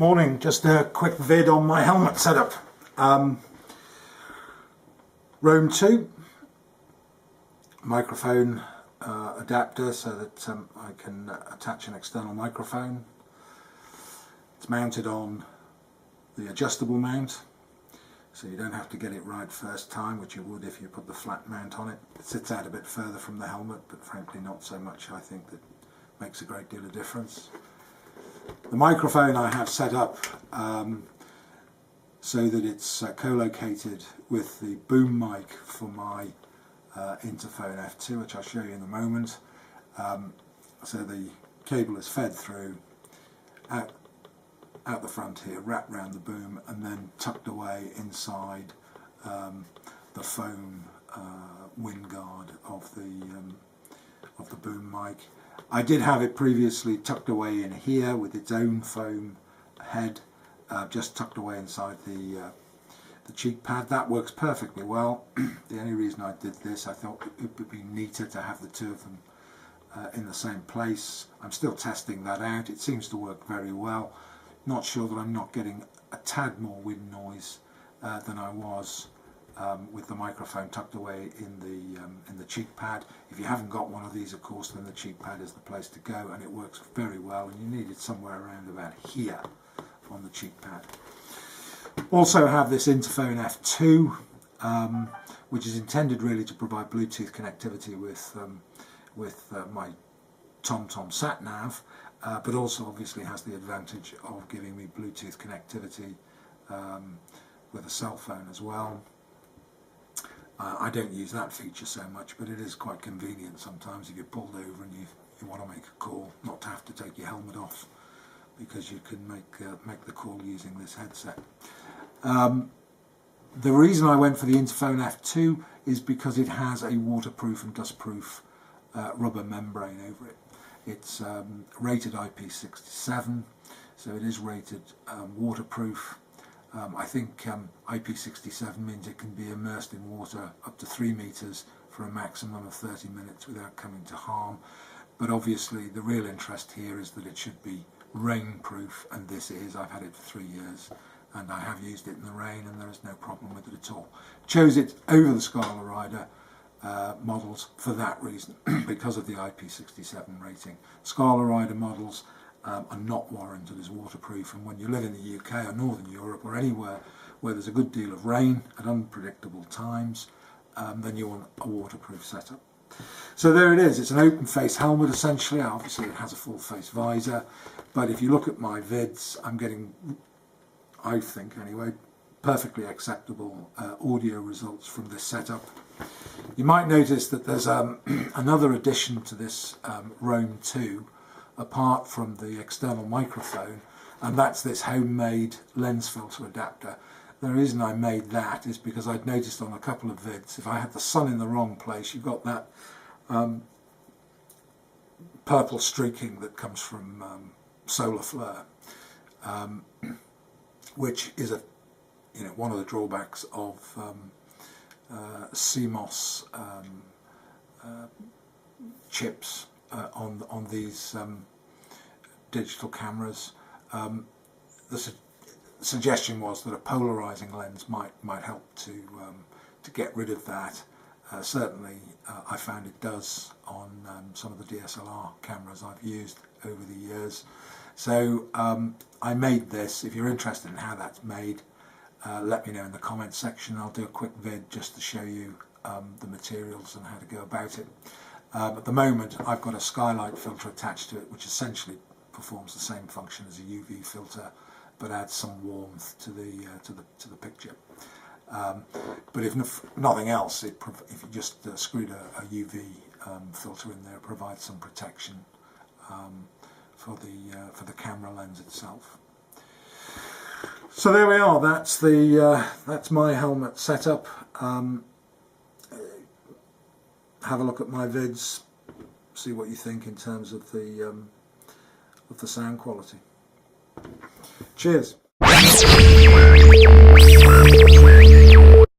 Morning, just a quick vid on my helmet setup. Roam2 microphone adapter so that I can attach an external microphone. It's mounted on the adjustable mount, so you don't have to get it right first time, which you would if you put the flat mount on it. It sits out a bit further from the helmet, but frankly not so much. I think that makes a great deal of difference. The microphone I have set up so that it's co-located with the boom mic for my Interphone F2, which I'll show you in a moment. So the cable is fed through out the front here, wrapped around the boom, and then tucked away inside the foam wind guard of the boom mic. I did have it previously tucked away in here with its own foam head, just tucked away inside the cheek pad. That works perfectly well. The only reason I did this, I thought it would be neater to have the two of them in the same place. I'm still testing that out. It seems to work very well. Not sure that I'm not getting a tad more wind noise than I was with the microphone tucked away in the cheek pad. If you haven't got one of these, of course, then the cheek pad is the place to go, and it works very well, and you need it somewhere around about here on the cheek pad. Also have this Interphone F2, which is intended really to provide Bluetooth connectivity with my TomTom sat nav, but also obviously has the advantage of giving me Bluetooth connectivity with a cell phone as well. I don't use that feature so much, but it is quite convenient sometimes if you're pulled over and you want to make a call, not to have to take your helmet off, because you can make the call using this headset. The reason I went for the Interphone F2 is because it has a waterproof and dustproof rubber membrane over it. It's rated IP67, so it is rated waterproof. I think IP67 means it can be immersed in water up to 3 meters for a maximum of 30 minutes without coming to harm. But obviously the real interest here is that it should be rainproof, and this is. I've had it for 3 years and I have used it in the rain and there is no problem with it at all. Chose it over the Scala Rider models for that reason, because of the IP67 rating. Scala Rider models are not warranted as waterproof, and when you live in the UK or Northern Europe or anywhere where there's a good deal of rain at unpredictable times, then you want a waterproof setup. So there it is. It's an open face helmet essentially. Obviously it has a full face visor, but if you look at my vids, I'm getting, I think anyway, perfectly acceptable audio results from this setup. You might notice that there's another addition to this Roam2 apart from the external microphone, and that's this homemade lens filter adapter. The reason I made that is because I'd noticed on a couple of vids, if I had the sun in the wrong place, you've got that purple streaking that comes from solar flare, which is one of the drawbacks of CMOS chips on these digital cameras. The suggestion was that a polarizing lens might help to get rid of that. Certainly I found it does on some of the DSLR cameras I've used over the years. So I made this. If you're interested in how that's made, let me know in the comments section. I'll do a quick vid just to show you the materials and how to go about it. At the moment I've got a skylight filter attached to it, which essentially performs the same function as a UV filter, but adds some warmth to the picture. But if nothing else, if you just screwed a UV filter in there, it provides some protection for the camera lens itself. So there we are. That's my helmet setup. Have a look at my vids, see what you think in terms of the sound quality. Cheers.